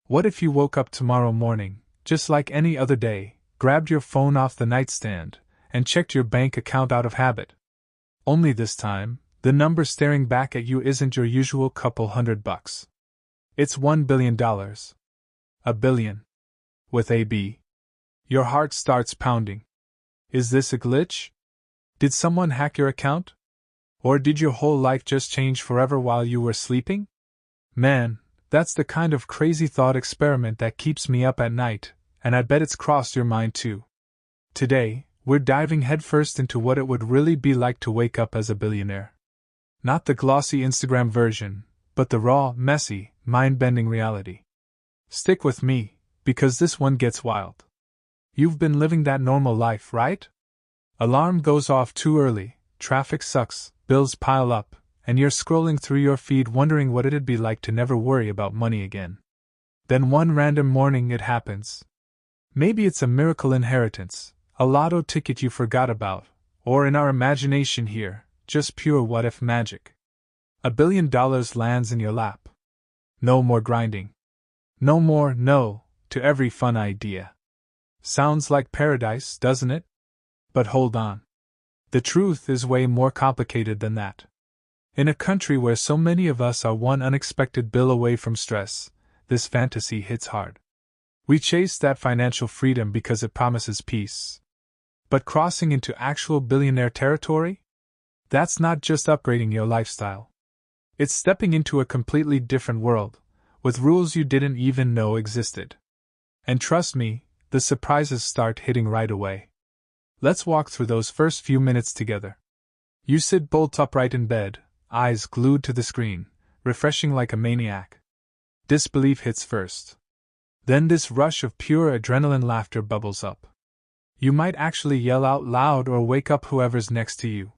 What if you woke up tomorrow morning, just like any other day, grabbed your phone off the nightstand, and checked your bank account out of habit? Only this time, the number staring back at you isn't your usual couple $100. It's $1 billion. A billion. With a B. Your heart starts pounding. Is this a glitch? Did someone hack your account? Or did your whole life just change forever while you were sleeping? Man, that's the kind of crazy thought experiment that keeps me up at night, and I bet it's crossed your mind too. Today, we're diving headfirst into what it would really be like to wake up as a billionaire. Not the glossy Instagram version, but the raw, messy, mind-bending reality. Stick with me, because this one gets wild. You've been living that normal life, right? Alarm goes off too early, traffic sucks, bills pile up, and you're scrolling through your feed wondering what it'd be like to never worry about money again. Then one random morning it happens. Maybe it's a miracle inheritance, a lotto ticket you forgot about, or in our imagination here, just pure what-if magic. $1 billion lands in your lap. No more grinding. No more no to every fun idea. Sounds like paradise, doesn't it? But hold on. The truth is way more complicated than that. In a country where so many of us are one unexpected bill away from stress, this fantasy hits hard. We chase that financial freedom because it promises peace. But crossing into actual billionaire territory? That's not just upgrading your lifestyle. It's stepping into a completely different world, with rules you didn't even know existed. And trust me, the surprises start hitting right away. Let's walk through those first few minutes together. You sit bolt upright in bed, eyes glued to the screen, refreshing like a maniac. Disbelief hits first. Then this rush of pure adrenaline laughter bubbles up. You might actually yell out loud or wake up whoever's next to you.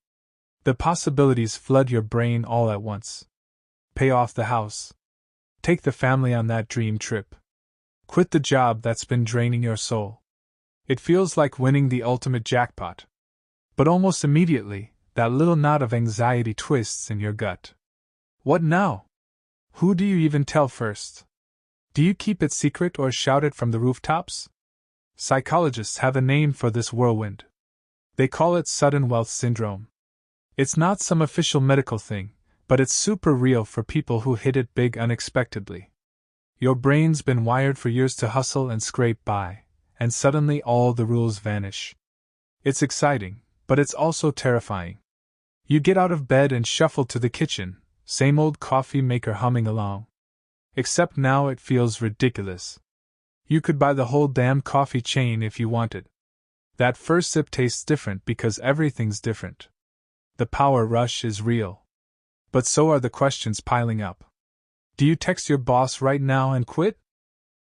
The possibilities flood your brain all at once. Pay off the house. Take the family on that dream trip. Quit the job that's been draining your soul. It feels like winning the ultimate jackpot. But almost immediately, that little knot of anxiety twists in your gut. What now? Who do you even tell first? Do you keep it secret or shout it from the rooftops? Psychologists have a name for this whirlwind. They call it sudden wealth syndrome. It's not some official medical thing, but it's super real for people who hit it big unexpectedly. Your brain's been wired for years to hustle and scrape by, and suddenly all the rules vanish. It's exciting, but it's also terrifying. You get out of bed and shuffle to the kitchen, same old coffee maker humming along. Except now it feels ridiculous. You could buy the whole damn coffee chain if you wanted. That first sip tastes different because everything's different. The power rush is real. But so are the questions piling up. Do you text your boss right now and quit?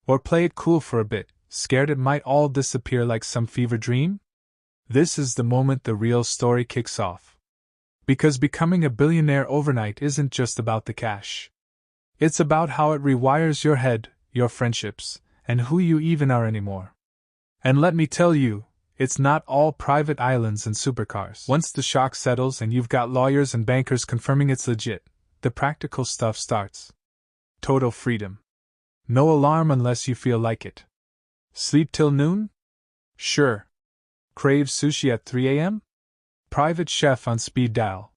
Or play it cool for a bit, scared it might all disappear like some fever dream? This is the moment the real story kicks off. Because becoming a billionaire overnight isn't just about the cash. It's about how it rewires your head, your friendships, and who you even are anymore. And let me tell you, it's not all private islands and supercars. Once the shock settles and you've got lawyers and bankers confirming it's legit, the practical stuff starts. Total freedom. No alarm unless you feel like it. Sleep till noon? Sure. Crave sushi at 3 a.m.? Private chef on speed dial.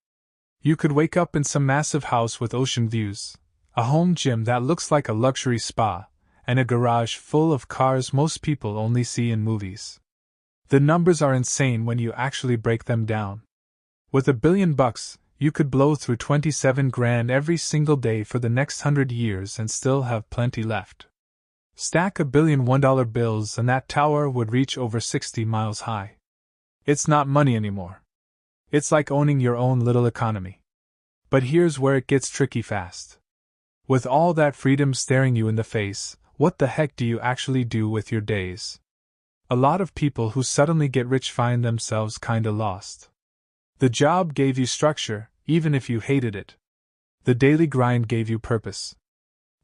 You could wake up in some massive house with ocean views, a home gym that looks like a luxury spa, and a garage full of cars most people only see in movies. The numbers are insane when you actually break them down. With $1 billion, you could blow through 27 grand every single day for the next 100 years and still have plenty left. Stack $1 billion $1 bills and that tower would reach over 60 miles high. It's not money anymore. It's like owning your own little economy. But here's where it gets tricky fast. With all that freedom staring you in the face, what the heck do you actually do with your days? A lot of people who suddenly get rich find themselves kinda lost. The job gave you structure, even if you hated it. The daily grind gave you purpose.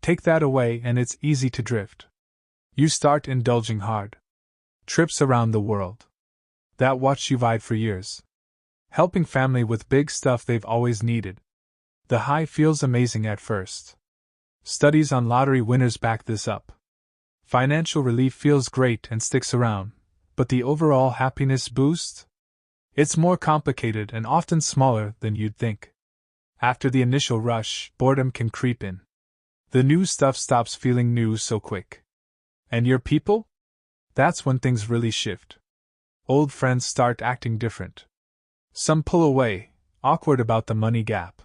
Take that away and it's easy to drift. You start indulging hard. Trips around the world. That watch you've eyed for years. Helping family with big stuff they've always needed. The high feels amazing at first. Studies on lottery winners back this up. Financial relief feels great and sticks around, but the overall happiness boost? It's more complicated and often smaller than you'd think. After the initial rush, boredom can creep in. The new stuff stops feeling new so quick. And your people? That's when things really shift. Old friends start acting different. Some pull away, awkward about the money gap.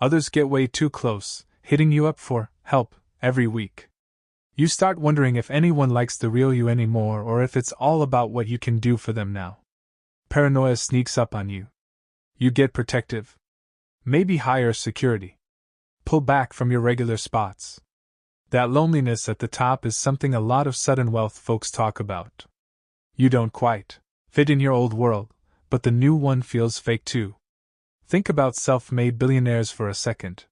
Others get way too close, hitting you up for help every week. You start wondering if anyone likes the real you anymore or if it's all about what you can do for them now. Paranoia sneaks up on you. You get protective. Maybe hire security. Pull back from your regular spots. That loneliness at the top is something a lot of sudden wealth folks talk about. You don't quite fit in your old world, but the new one feels fake too. Think about self-made billionaires for a second.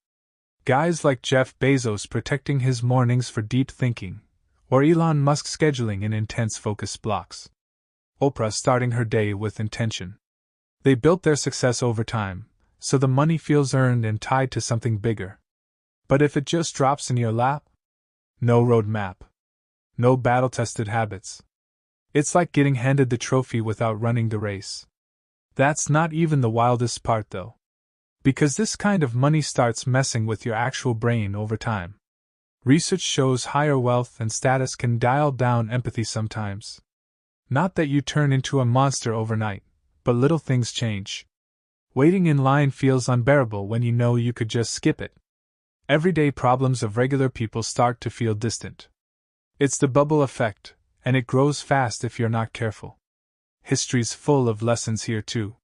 Guys like Jeff Bezos protecting his mornings for deep thinking, or Elon Musk scheduling in intense focus blocks. Oprah starting her day with intention. They built their success over time, so the money feels earned and tied to something bigger. But if it just drops in your lap? No roadmap. No battle-tested habits. It's like getting handed the trophy without running the race. That's not even the wildest part though. Because this kind of money starts messing with your actual brain over time. Research shows higher wealth and status can dial down empathy sometimes. Not that you turn into a monster overnight, but little things change. Waiting in line feels unbearable when you know you could just skip it. Everyday problems of regular people start to feel distant. It's the bubble effect, and it grows fast if you're not careful. History's full of lessons here too.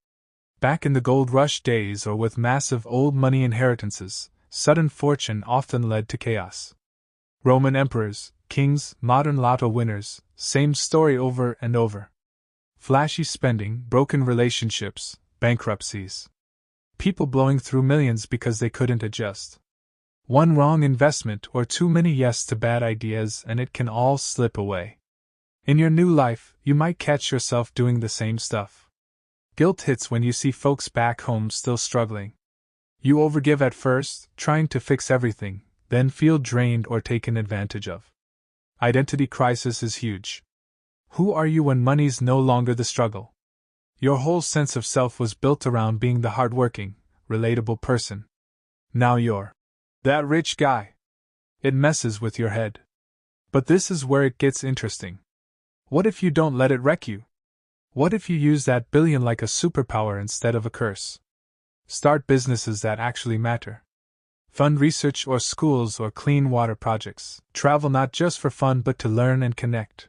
Back in the gold rush days or with massive old money inheritances, sudden fortune often led to chaos. Roman emperors, kings, modern lotto winners, same story over and over. Flashy spending, broken relationships, bankruptcies. People blowing through millions because they couldn't adjust. One wrong investment or too many yes to bad ideas and it can all slip away. In your new life, you might catch yourself doing the same stuff. Guilt hits when you see folks back home still struggling. You overgive at first, trying to fix everything, then feel drained or taken advantage of. Identity crisis is huge. Who are you when money's no longer the struggle? Your whole sense of self was built around being the hardworking, relatable person. Now you're that rich guy. It messes with your head. But this is where it gets interesting. What if you don't let it wreck you? What if you use that billion like a superpower instead of a curse? Start businesses that actually matter. Fund research or schools or clean water projects. Travel not just for fun but to learn and connect.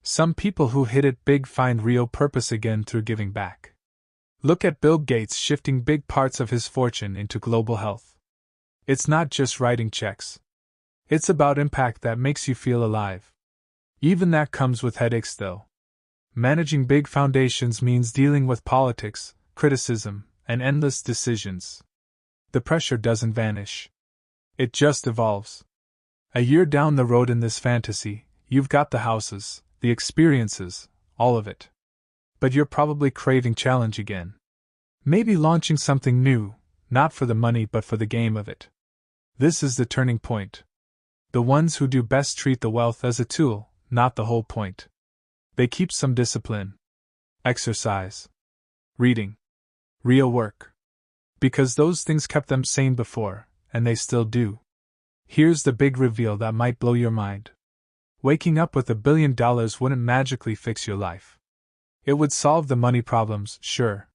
Some people who hit it big find real purpose again through giving back. Look at Bill Gates shifting big parts of his fortune into global health. It's not just writing checks. It's about impact that makes you feel alive. Even that comes with headaches though. Managing big foundations means dealing with politics, criticism, and endless decisions. The pressure doesn't vanish. It just evolves. A year down the road in this fantasy, you've got the houses, the experiences, all of it. But you're probably craving challenge again. Maybe launching something new, not for the money but for the game of it. This is the turning point. The ones who do best treat the wealth as a tool, not the whole point. They keep some discipline. Exercise. Reading. Real work. Because those things kept them sane before, and they still do. Here's the big reveal that might blow your mind. Waking up with $1 billion wouldn't magically fix your life. It would solve the money problems, sure.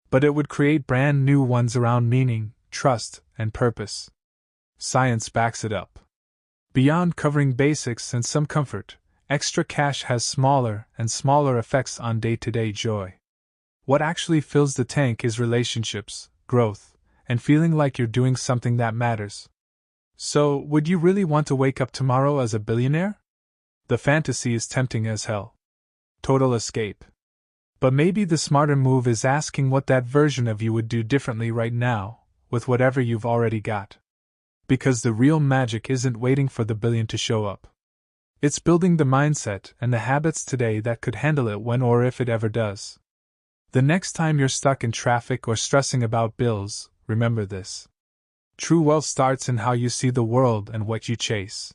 But it would create brand new ones around meaning, trust, and purpose. Science backs it up. Beyond covering basics and some comfort, extra cash has smaller and smaller effects on day-to-day joy. What actually fills the tank is relationships, growth, and feeling like you're doing something that matters. So, would you really want to wake up tomorrow as a billionaire? The fantasy is tempting as hell. Total escape. But maybe the smarter move is asking what that version of you would do differently right now, with whatever you've already got. Because the real magic isn't waiting for the billion to show up. It's building the mindset and the habits today that could handle it when or if it ever does. The next time you're stuck in traffic or stressing about bills, remember this. True wealth starts in how you see the world and what you chase.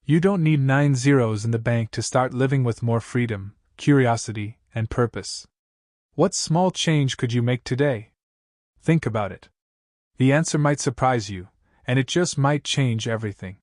You don't need 9 zeros in the bank to start living with more freedom, curiosity, and purpose. What small change could you make today? Think about it. The answer might surprise you, and it just might change everything.